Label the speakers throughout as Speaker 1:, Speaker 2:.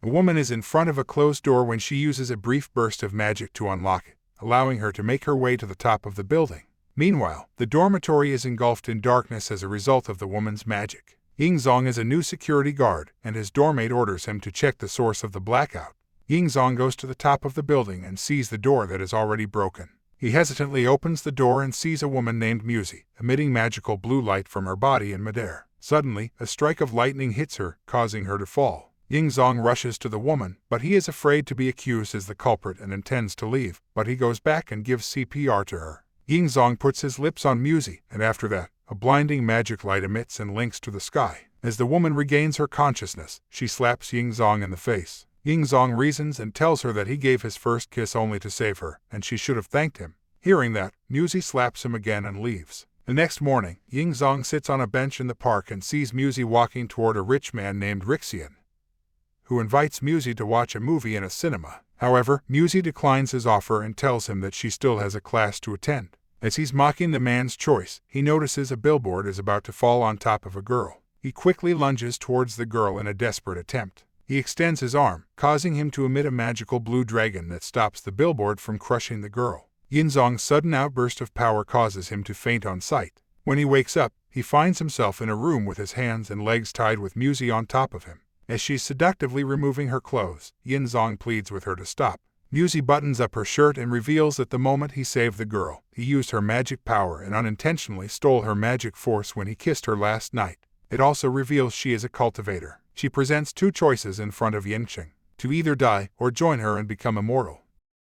Speaker 1: A woman is in front of a closed door when she uses a brief burst of magic to unlock it, allowing her to make her way to the top of the building. Meanwhile, the dormitory is engulfed in darkness as a result of the woman's magic. Yingzong is a new security guard, and his doormate orders him to check the source of the blackout. Yingzong goes to the top of the building and sees the door that is already broken. He hesitantly opens the door and sees a woman named Musi, emitting magical blue light from her body in midair. Suddenly, a strike of lightning hits her, causing her to fall. Yingzong rushes to the woman, but he is afraid to be accused as the culprit and intends to leave, but he goes back and gives CPR to her. Yingzong puts his lips on Musi, and after that, a blinding magic light emits and links to the sky. As the woman regains her consciousness, she slaps Yingzong in the face. Yingzong reasons and tells her that he gave his first kiss only to save her, and she should have thanked him. Hearing that, Musi slaps him again and leaves. The next morning, Yingzong sits on a bench in the park and sees Musi walking toward a rich man named Rixian, who invites Musi to watch a movie in a cinema. However, Musi declines his offer and tells him that she still has a class to attend. As he's mocking the man's choice, he notices a billboard is about to fall on top of a girl. He quickly lunges towards the girl in a desperate attempt. He extends his arm, causing him to emit a magical blue dragon that stops the billboard from crushing the girl. Yingzong's sudden outburst of power causes him to faint on sight. When he wakes up, he finds himself in a room with his hands and legs tied with Musi on top of him. As she's seductively removing her clothes, Yingzong pleads with her to stop. Musi buttons up her shirt and reveals that the moment he saved the girl, he used her magic power and unintentionally stole her magic force when he kissed her last night. It also reveals she is a cultivator. She presents two choices in front of Yingqing: to either die or join her and become immortal.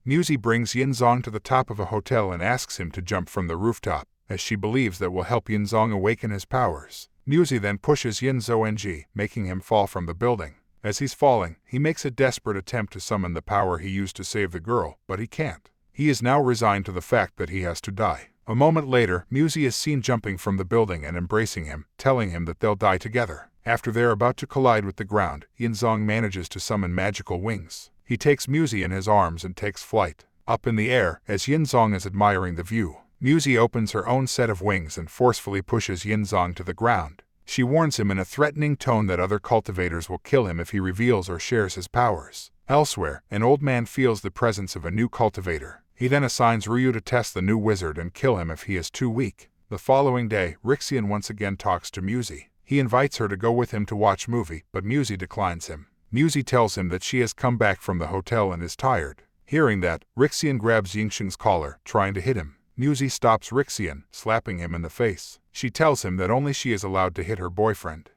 Speaker 1: Musi brings Yingzong to the top of a hotel and asks him to jump from the rooftop, as she believes that will help Yingzong awaken his powers. Musi then pushes Yingzong, making him fall from the building. As he's falling, he makes a desperate attempt to summon the power he used to save the girl, but he can't. He is now resigned to the fact that he has to die. A moment later, Musi is seen jumping from the building and embracing him, telling him that they'll die together. After they're about to collide with the ground, Yingzong manages to summon magical wings. He takes Musi in his arms and takes flight. Up in the air, as Yingzong is admiring the view, Musi opens her own set of wings and forcefully pushes Yingzong to the ground. She warns him in a threatening tone that other cultivators will kill him if he reveals or shares his powers. Elsewhere, an old man feels the presence of a new cultivator. He then assigns Ryu to test the new wizard and kill him if he is too weak. The following day, Rixian once again talks to Musi. He invites her to go with him to watch movie, but Musi declines him. Musi tells him that she has come back from the hotel and is tired. Hearing that, Rixian grabs Yingqing's collar, trying to hit him. Musi stops Rixian, slapping him in the face. She tells him that only she is allowed to hit her boyfriend.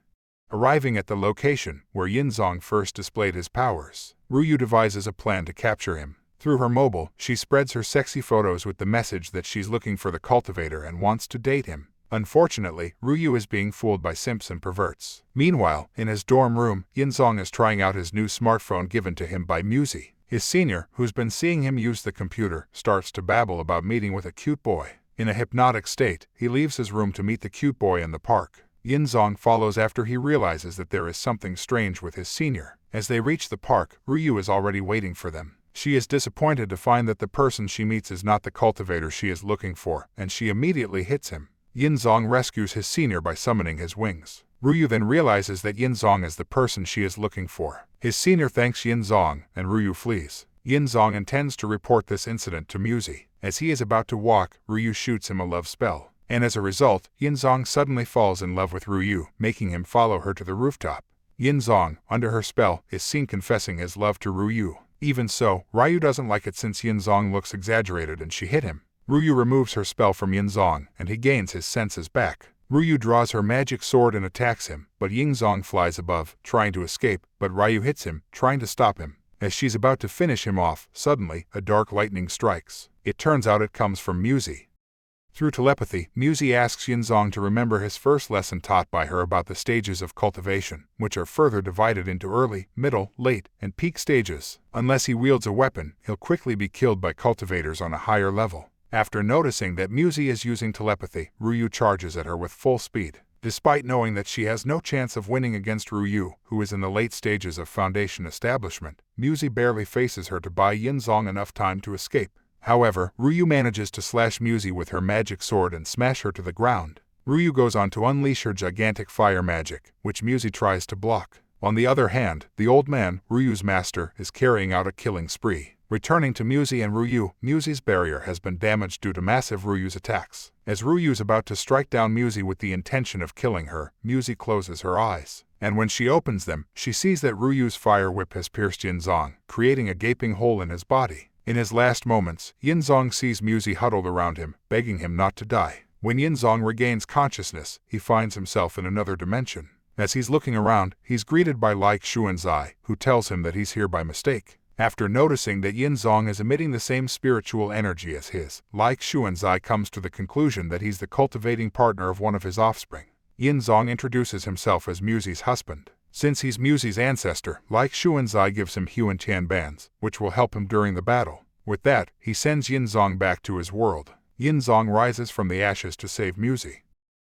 Speaker 1: Arriving at the location where Yingzong first displayed his powers, Ryu devises a plan to capture him. Through her mobile, she spreads her sexy photos with the message that she's looking for the cultivator and wants to date him. Unfortunately, Ryu is being fooled by simps and perverts. Meanwhile, in his dorm room, Yingzong is trying out his new smartphone given to him by Musi. His senior, who's been seeing him use the computer, starts to babble about meeting with a cute boy. In a hypnotic state, he leaves his room to meet the cute boy in the park. Yingzong follows after he realizes that there is something strange with his senior. As they reach the park, Ryu is already waiting for them. She is disappointed to find that the person she meets is not the cultivator she is looking for, and she immediately hits him. Yingzong rescues his senior by summoning his wings. Ryu then realizes that Yingzong is the person she is looking for. His senior thanks Yingzong, and Ryu flees. Yingzong intends to report this incident to Musi. As he is about to walk, Ryu shoots him a love spell. And as a result, Yingzong suddenly falls in love with Ryu, making him follow her to the rooftop. Yingzong, under her spell, is seen confessing his love to Ryu. Even so, Ryu doesn't like it since Yingzong looks exaggerated and she hit him. Ryu removes her spell from Yingzong, and he gains his senses back. Ryu draws her magic sword and attacks him, but Yingzong flies above, trying to escape, but Ryu hits him, trying to stop him. As she's about to finish him off, suddenly, a dark lightning strikes. It turns out it comes from Musi. Through telepathy, Musi asks Yingzong to remember his first lesson taught by her about the stages of cultivation, which are further divided into early, middle, late, and peak stages. Unless he wields a weapon, he'll quickly be killed by cultivators on a higher level. After noticing that Musi is using telepathy, Ryu charges at her with full speed. Despite knowing that she has no chance of winning against Ryu, who is in the late stages of foundation establishment, Musi barely faces her to buy Yingzong enough time to escape. However, Ryu manages to slash Musi with her magic sword and smash her to the ground. Ryu goes on to unleash her gigantic fire magic, which Musi tries to block. On the other hand, the old man, Ryu's master, is carrying out a killing spree. Returning to Muzi and Ryu, Muzi's barrier has been damaged due to massive Ryu's attacks. As Ryu is about to strike down Muzi with the intention of killing her, Muzi closes her eyes. And when she opens them, she sees that Ryu's fire whip has pierced Yinzong, creating a gaping hole in his body. In his last moments, Yinzong sees Muzi huddled around him, begging him not to die. When Yinzong regains consciousness, he finds himself in another dimension. As he's looking around, he's greeted by Like Xuanzai, who tells him that he's here by mistake. After noticing that Yinzong is emitting the same spiritual energy as his, Like Xuanzai comes to the conclusion that he's the cultivating partner of one of his offspring. Yinzong introduces himself as Muzi's husband. Since he's Muzi's ancestor, Like Xuanzai gives him Huan Tian bands, which will help him during the battle. With that, he sends Yinzong back to his world. Yinzong rises from the ashes to save Muzi.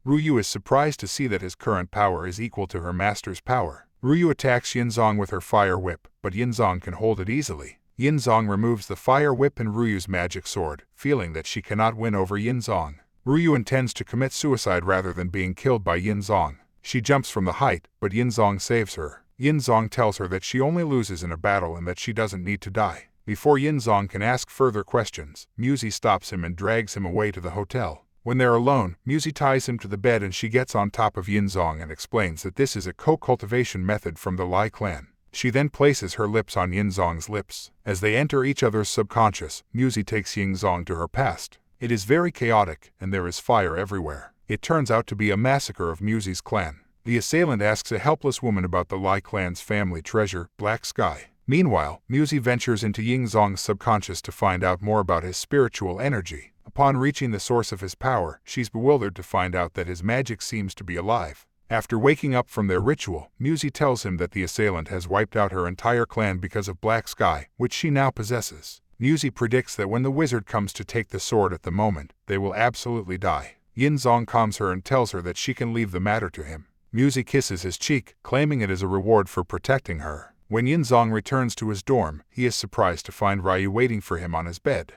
Speaker 1: Ryu is surprised to see that his current power is equal to her master's power. Ryu attacks Yinzong with her fire whip, but Yinzong can hold it easily. Yinzong removes the fire whip and Ryu's magic sword, feeling that she cannot win over Yinzong. Ryu intends to commit suicide rather than being killed by Yinzong. She jumps from the height, but Yinzong saves her. Yinzong tells her that she only loses in a battle and that she doesn't need to die. Before Yinzong can ask further questions, Muzi stops him and drags him away to the hotel. When they're alone, Muzi ties him to the bed and she gets on top of Yinzong and explains that this is a co-cultivation method from the Lai clan. She then places her lips on Yinzong's lips. As they enter each other's subconscious, Muzi takes Yinzong to her past. It is very chaotic, and there is fire everywhere. It turns out to be a massacre of Muzi's clan. The assailant asks a helpless woman about the Lai clan's family treasure, Black Sky. Meanwhile, Muzi ventures into Yinzong's subconscious to find out more about his spiritual energy. Upon reaching the source of his power, she's bewildered to find out that his magic seems to be alive. After waking up from their ritual, Muzi tells him that the assailant has wiped out her entire clan because of Black Sky, which she now possesses. Muzi predicts that when the wizard comes to take the sword at the moment, they will absolutely die. Yinzong calms her and tells her that she can leave the matter to him. Muzi kisses his cheek, claiming it as a reward for protecting her. When Yinzong returns to his dorm, he is surprised to find Ryu waiting for him on his bed.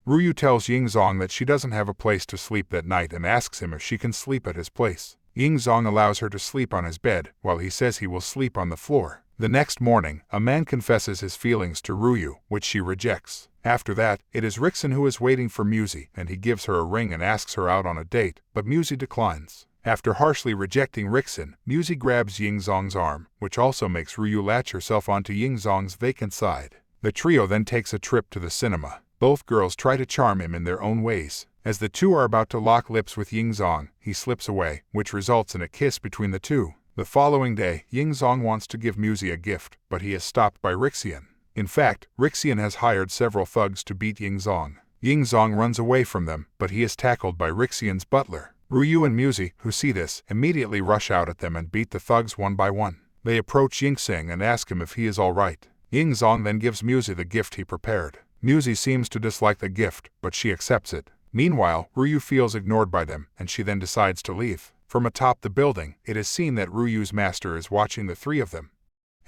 Speaker 1: Ryu tells Yinzong that she doesn't have a place to sleep that night and asks him if she can sleep at his place. Yinzong allows her to sleep on his bed, while he says he will sleep on the floor. The next morning, a man confesses his feelings to Ryu, which she rejects. After that, it is Rixen who is waiting for Muzi, and he gives her a ring and asks her out on a date, but Muzi declines. After harshly rejecting Rixen, Muzi grabs Yinzong's arm, which also makes Ryu latch herself onto Yinzong's vacant side. The trio then takes a trip to the cinema. Both girls try to charm him in their own ways. As the two are about to lock lips with Yinzong, he slips away, which results in a kiss between the two. The following day, Yinzong wants to give Muzi a gift, but he is stopped by Rixian. In fact, Rixian has hired several thugs to beat Yinzong. Yinzong runs away from them, but he is tackled by Rixian's butler. Ryu and Muzi, who see this, immediately rush out at them and beat the thugs one by one. They approach Yingxing and ask him if he is alright. Yinzong then gives Muzi the gift he prepared. Muzi seems to dislike the gift, but she accepts it. Meanwhile, Ryu feels ignored by them, and she then decides to leave. From atop the building, it is seen that Ryu's master is watching the three of them.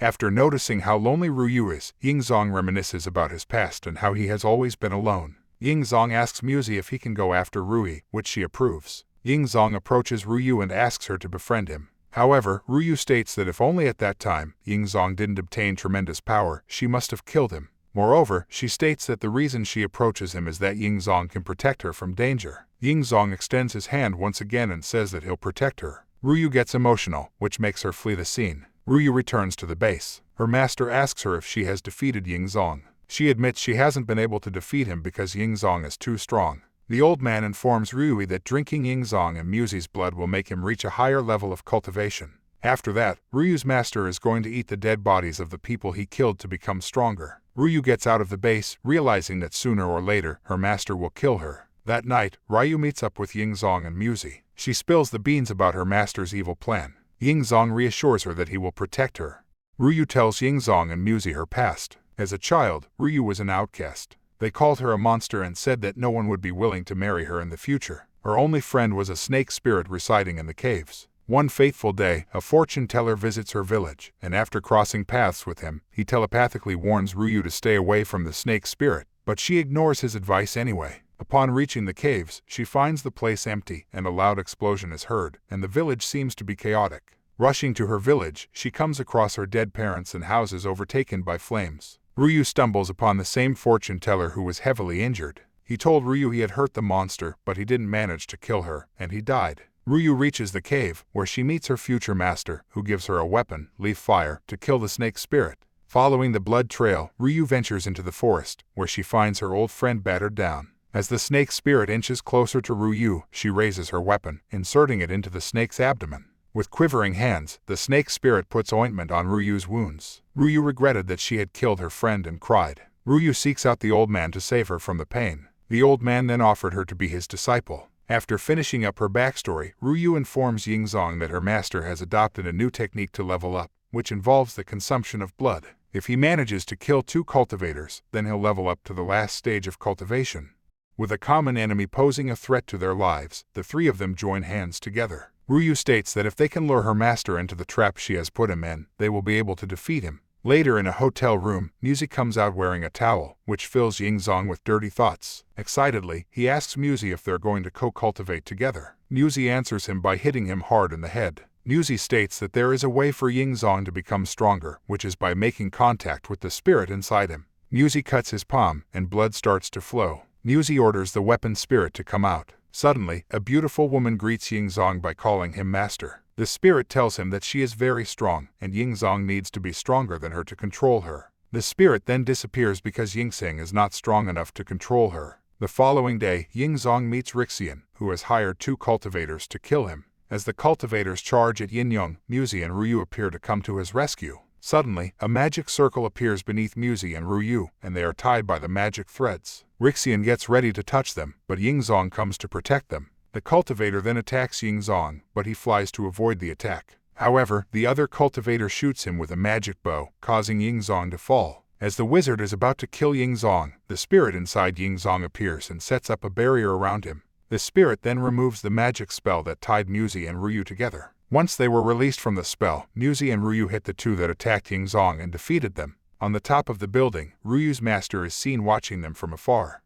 Speaker 1: After noticing how lonely Ryu is, Yinzong reminisces about his past and how he has always been alone. Yinzong asks Muzi if he can go after Rui, which she approves. Yinzong approaches Ryu and asks her to befriend him. However, Ryu states that if only at that time Yinzong didn't obtain tremendous power, she must have killed him. Moreover, she states that the reason she approaches him is that Yinzong can protect her from danger. Yinzong extends his hand once again and says that he'll protect her. Ryu gets emotional, which makes her flee the scene. Ryu returns to the base. Her master asks her if she has defeated Yinzong. She admits she hasn't been able to defeat him because Yinzong is too strong. The old man informs Ryu that drinking Yinzong and Muzi's blood will make him reach a higher level of cultivation. After that, Ryu's master is going to eat the dead bodies of the people he killed to become stronger. Ryu gets out of the base, realizing that sooner or later, her master will kill her. That night, Ryu meets up with Yinzong and Muzi. She spills the beans about her master's evil plan. Yinzong reassures her that he will protect her. Ryu tells Yinzong and Muzi her past. As a child, Ryu was an outcast. They called her a monster and said that no one would be willing to marry her in the future. Her only friend was a snake spirit residing in the caves. One fateful day, a fortune teller visits her village, and after crossing paths with him, he telepathically warns Ryu to stay away from the snake spirit, but she ignores his advice anyway. Upon reaching the caves, she finds the place empty, and a loud explosion is heard, and the village seems to be chaotic. Rushing to her village, she comes across her dead parents and houses overtaken by flames. Ryu stumbles upon the same fortune teller who was heavily injured. He told Ryu he had hurt the monster, but he didn't manage to kill her, and he died. Ryu reaches the cave, where she meets her future master, who gives her a weapon, leaf fire, to kill the snake spirit. Following the blood trail, Ryu ventures into the forest, where she finds her old friend battered down. As the snake spirit inches closer to Ryu, she raises her weapon, inserting it into the snake's abdomen. With quivering hands, the snake spirit puts ointment on Ryu's wounds. Ryu regretted that she had killed her friend and cried. Ryu seeks out the old man to save her from the pain. The old man then offered her to be his disciple. After finishing up her backstory, Ryu informs Yingzong that her master has adopted a new technique to level up, which involves the consumption of blood. If he manages to kill 2 cultivators, then he'll level up to the last stage of cultivation. With a common enemy posing a threat to their lives, the 3 of them join hands together. Ryu states that if they can lure her master into the trap she has put him in, they will be able to defeat him. Later in a hotel room, Musi comes out wearing a towel, which fills Yingzong with dirty thoughts. Excitedly, he asks Musi if they're going to co-cultivate together. Musi answers him by hitting him hard in the head. Musi states that there is a way for Yingzong to become stronger, which is by making contact with the spirit inside him. Musi cuts his palm, and blood starts to flow. Musi orders the weapon spirit to come out. Suddenly, a beautiful woman greets Yingzong by calling him master. The spirit tells him that she is very strong, and Yingzong needs to be stronger than her to control her. The spirit then disappears because Yingzong is not strong enough to control her. The following day, Yingzong meets Rixian, who has hired 2 cultivators to kill him. As the cultivators charge at Yinyong, Musi and Ryu appear to come to his rescue. Suddenly, a magic circle appears beneath Musi and Ryu, and they are tied by the magic threads. Rixian gets ready to touch them, but Yingzong comes to protect them. The cultivator then attacks Yingzong, but he flies to avoid the attack. However, the other cultivator shoots him with a magic bow, causing Yingzong to fall. As the wizard is about to kill Yingzong, the spirit inside Yingzong appears and sets up a barrier around him. The spirit then removes the magic spell that tied Musi and Ryu together. Once they were released from the spell, Musi and Ryu hit the 2 that attacked Yingzong and defeated them. On the top of the building, Ryu's master is seen watching them from afar.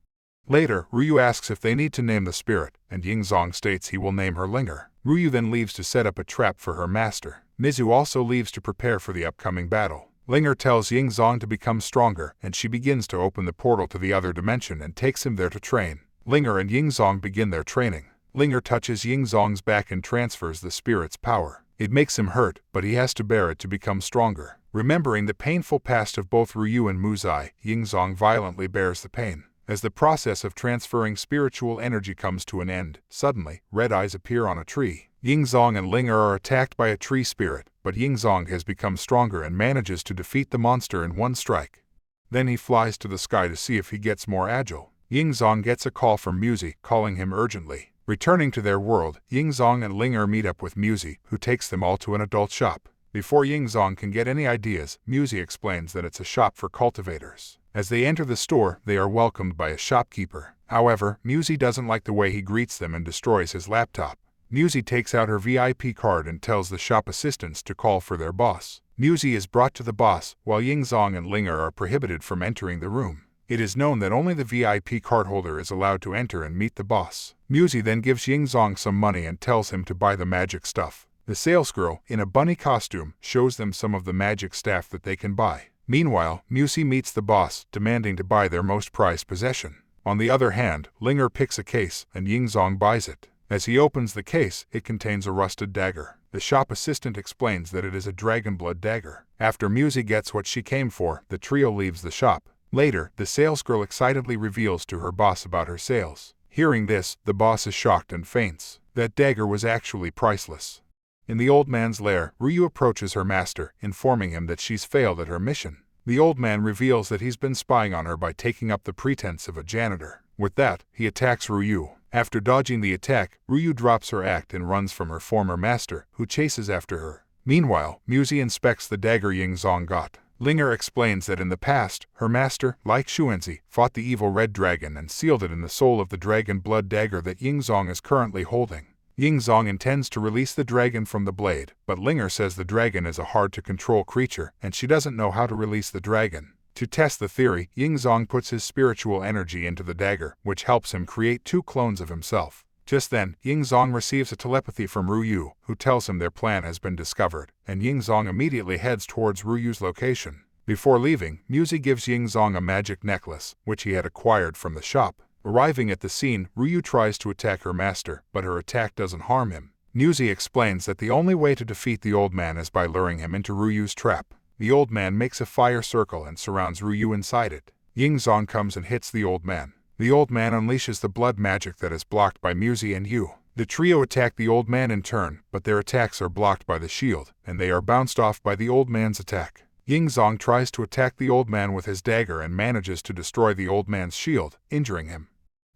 Speaker 1: Later, Ryu asks if they need to name the spirit, and Yingzong states he will name her Linger. Ryu then leaves to set up a trap for her master. Mizu also leaves to prepare for the upcoming battle. Linger tells Yingzong to become stronger, and she begins to open the portal to the other dimension and takes him there to train. Linger and Yingzong begin their training. Linger touches Yingzong's back and transfers the spirit's power. It makes him hurt, but he has to bear it to become stronger. Remembering the painful past of both Ryu and Muzai, Yingzong violently bears the pain. As the process of transferring spiritual energy comes to an end, suddenly, red eyes appear on a tree. Yingzong and Linger are attacked by a tree spirit, but Yingzong has become stronger and manages to defeat the monster in one strike. Then he flies to the sky to see if he gets more agile. Yingzong gets a call from Musi, calling him urgently. Returning to their world, Yingzong and Linger meet up with Musi, who takes them all to an adult shop. Before Yingzong can get any ideas, Musi explains that it's a shop for cultivators. As they enter the store, they are welcomed by a shopkeeper. However, Musi doesn't like the way he greets them and destroys his laptop. Musi takes out her VIP card and tells the shop assistants to call for their boss. Musi is brought to the boss, while Yingzong and Linger are prohibited from entering the room. It is known that only the VIP cardholder is allowed to enter and meet the boss. Musi then gives Yingzong some money and tells him to buy the magic stuff. The salesgirl, in a bunny costume, shows them some of the magic stuff that they can buy. Meanwhile, Musi meets the boss, demanding to buy their most prized possession. On the other hand, Linger picks a case, and Yingzong buys it. As he opens the case, it contains a rusted dagger. The shop assistant explains that it is a dragon blood dagger. After Musi gets what she came for, the trio leaves the shop. Later, the salesgirl excitedly reveals to her boss about her sales. Hearing this, the boss is shocked and faints. That dagger was actually priceless. In the old man's lair, Ryu approaches her master, informing him that she's failed at her mission. The old man reveals that he's been spying on her by taking up the pretense of a janitor. With that, he attacks Ryu. After dodging the attack, Ryu drops her act and runs from her former master, who chases after her. Meanwhile, Musi inspects the dagger Yingzong got. Linger explains that in the past, her master, like Xuanzi, fought the evil red dragon and sealed it in the soul of the dragon blood dagger that Yingzong is currently holding. Yingzong intends to release the dragon from the blade, but Linger says the dragon is a hard-to-control creature, and she doesn't know how to release the dragon. To test the theory, Yingzong puts his spiritual energy into the dagger, which helps him create 2 clones of himself. Just then, Yingzong receives a telepathy from Ruyu, who tells him their plan has been discovered, and Yingzong immediately heads towards Ruyu's location. Before leaving, Muzi gives Yingzong a magic necklace, which he had acquired from the shop. Arriving at the scene, Ruyu tries to attack her master, but her attack doesn't harm him. Muzi explains that the only way to defeat the old man is by luring him into Ruyu's trap. The old man makes a fire circle and surrounds Ruyu inside it. Yingzong comes and hits the old man. The old man unleashes the blood magic that is blocked by Muzi and Yu. The trio attack the old man in turn, but their attacks are blocked by the shield, and they are bounced off by the old man's attack. Yingzong tries to attack the old man with his dagger and manages to destroy the old man's shield, injuring him.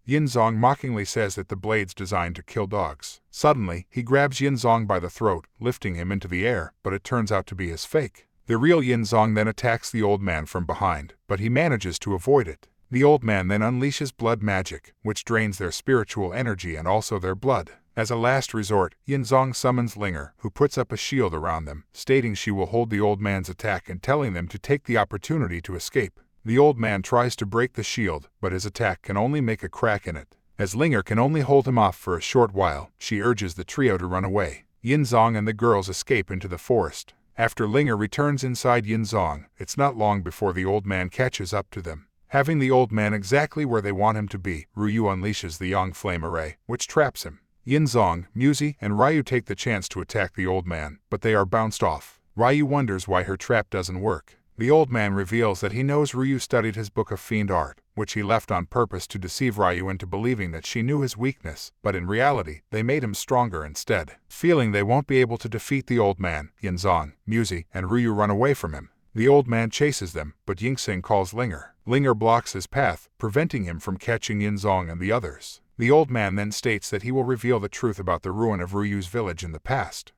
Speaker 1: Yingzong mockingly says that the blade's designed to kill dogs. Suddenly, he grabs Yingzong by the throat, lifting him into the air, but it turns out to be his fake. The real Yingzong then attacks the old man from behind, but he manages to avoid it. The old man then unleashes blood magic, which drains their spiritual energy and also their blood. As a last resort, Yingzong summons Linger, who puts up a shield around them, stating she will hold the old man's attack and telling them to take the opportunity to escape. The old man tries to break the shield, but his attack can only make a crack in it. As Linger can only hold him off for a short while, she urges the trio to run away. Yingzong and the girls escape into the forest. After Linger returns inside Yingzong, it's not long before the old man catches up to them. Having the old man exactly where they want him to be, Ruyu unleashes the Yang Flame Array, which traps him. Yingzong, Muzi, and Ryu take the chance to attack the old man, but they are bounced off. Ryu wonders why her trap doesn't work. The old man reveals that he knows Ryu studied his book of fiend art, which he left on purpose to deceive Ryu into believing that she knew his weakness, but in reality, they made him stronger instead. Feeling they won't be able to defeat the old man, Yingzong, Muzi, and Ryu run away from him. The old man chases them, but Yingxing calls Linger. Linger blocks his path, preventing him from catching Yingzong and the others. The old man then states that he will reveal the truth about the ruin of Ruyu's village in the past.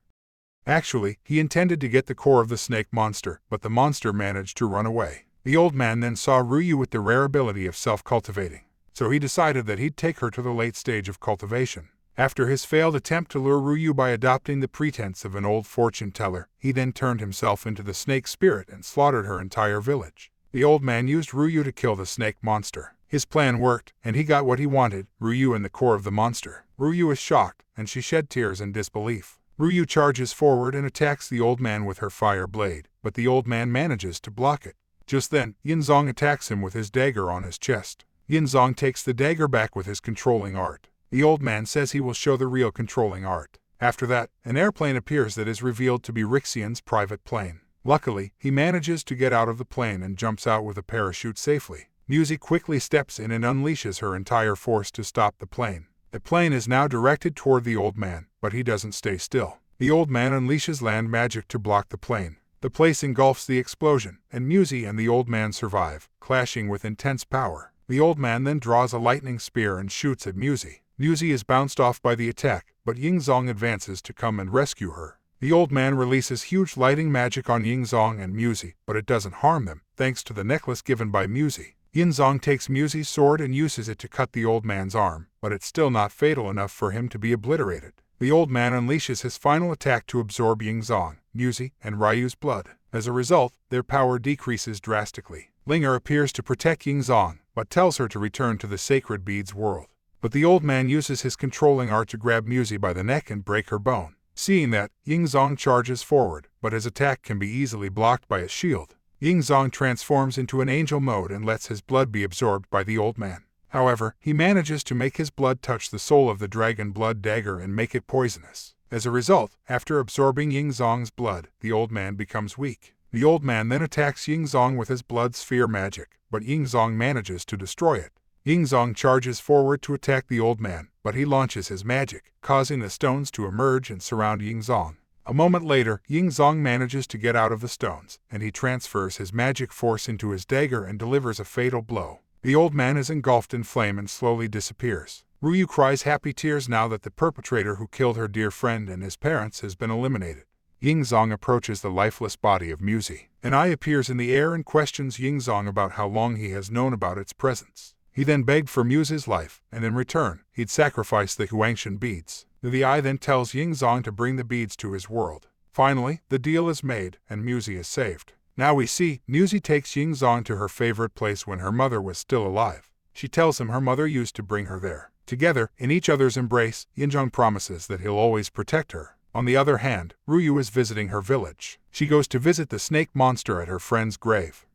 Speaker 1: Actually, he intended to get the core of the snake monster, but the monster managed to run away. The old man then saw Ruyu with the rare ability of self-cultivating, so he decided that he'd take her to the late stage of cultivation. After his failed attempt to lure Ruyu by adopting the pretense of an old fortune teller, he then turned himself into the snake spirit and slaughtered her entire village. The old man used Ruyu to kill the snake monster. His plan worked, and he got what he wanted, Ruyu in the core of the monster. Ruyu is shocked, and she shed tears in disbelief. Ruyu charges forward and attacks the old man with her fire blade, but the old man manages to block it. Just then, Yingzong attacks him with his dagger on his chest. Yingzong takes the dagger back with his controlling art. The old man says he will show the real controlling art. After that, an airplane appears that is revealed to be Rixian's private plane. Luckily, he manages to get out of the plane and jumps out with a parachute safely. Muzi quickly steps in and unleashes her entire force to stop the plane. The plane is now directed toward the old man, but he doesn't stay still. The old man unleashes land magic to block the plane. The place engulfs the explosion, and Muzi and the old man survive, clashing with intense power. The old man then draws a lightning spear and shoots at Muzi. Muzi is bounced off by the attack, but Yingzong advances to come and rescue her. The old man releases huge lighting magic on Yingzong and Muzi, but it doesn't harm them, thanks to the necklace given by Muzi. Yingzong takes Muzi's sword and uses it to cut the old man's arm, but it's still not fatal enough for him to be obliterated. The old man unleashes his final attack to absorb Yingzong, Muzi, and Ryu's blood. As a result, their power decreases drastically. Linger appears to protect Yingzong, but tells her to return to the sacred beads world. But the old man uses his controlling art to grab Muzi by the neck and break her bone. Seeing that, Yingzong charges forward, but his attack can be easily blocked by a shield. Yingzong transforms into an angel mode and lets his blood be absorbed by the old man. However, he manages to make his blood touch the soul of the dragon blood dagger and make it poisonous. As a result, after absorbing Yingzong's blood, the old man becomes weak. The old man then attacks Yingzong with his blood sphere magic, but Yingzong manages to destroy it. Yingzong charges forward to attack the old man, but he launches his magic, causing the stones to emerge and surround Yingzong. A moment later, Yingzong manages to get out of the stones, and he transfers his magic force into his dagger and delivers a fatal blow. The old man is engulfed in flame and slowly disappears. Ruyu cries happy tears now that the perpetrator who killed her dear friend and his parents has been eliminated. Yingzong approaches the lifeless body of Muzi. An eye appears in the air and questions Yingzong about how long he has known about its presence. He then begged for Muzi's life, and in return, he'd sacrifice the Huangshan beads. The eye then tells Yingzong to bring the beads to his world. Finally, the deal is made, and Muzi is saved. Now we see, Muzi takes Yingzong to her favorite place when her mother was still alive. She tells him her mother used to bring her there. Together, in each other's embrace, Yinjong promises that he'll always protect her. On the other hand, Ruyu is visiting her village. She goes to visit the snake monster at her friend's grave.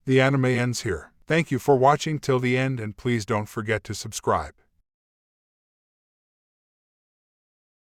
Speaker 1: The anime ends here. Thank you for watching till the end, and please don't forget to subscribe.